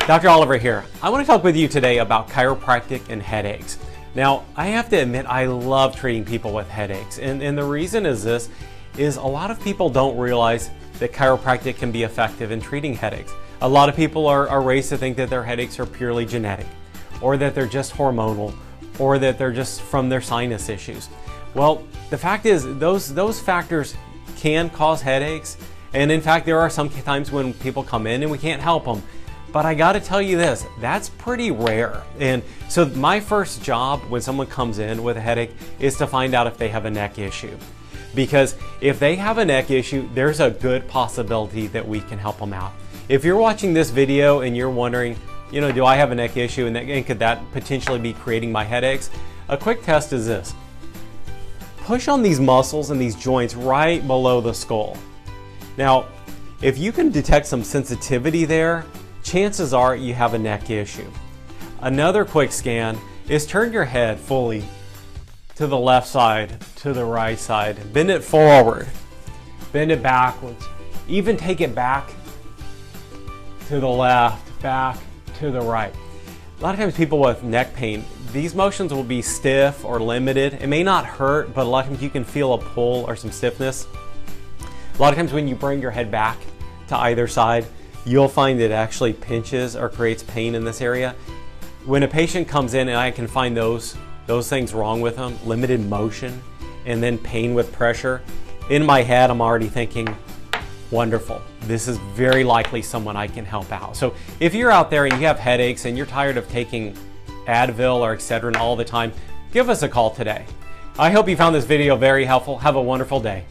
Dr. Oliver here. I want to talk with you today about chiropractic and headaches. Now, I have to admit I love treating people with headaches, and the reason is this, is a lot of people don't realize that chiropractic can be effective in treating headaches. A lot of people are raised to think that their headaches are purely genetic, or that they're just hormonal, or that they're just from their sinus issues. Well, the fact is those factors can cause headaches, and in fact there are some times when people come in and we can't help them. But I gotta tell you this, that's pretty rare. And so my first job when someone comes in with a headache is to find out if they have a neck issue. Because if they have a neck issue, there's a good possibility that we can help them out. If you're watching this video and you're wondering, you know, do I have a neck issue and could that potentially be creating my headaches? A quick test is this. Push on these muscles and these joints right below the skull. Now, if you can detect some sensitivity there, chances are you have a neck issue. Another quick scan is turn your head fully to the left side, to the right side. Bend it forward, bend it backwards. Even take it back to the left, back to the right. A lot of times people with neck pain, these motions will be stiff or limited. It may not hurt, but a lot of times you can feel a pull or some stiffness. A lot of times when you bring your head back to either side, you'll find it actually pinches or creates pain in this area. When a patient comes in and I can find those things wrong with them, limited motion and then pain with pressure, in my head I'm already thinking, wonderful, this is very likely someone I can help out. So if you're out there and you have headaches and you're tired of taking Advil or Excedrin all the time, give us a call today. I hope you found this video very helpful. Have a wonderful day.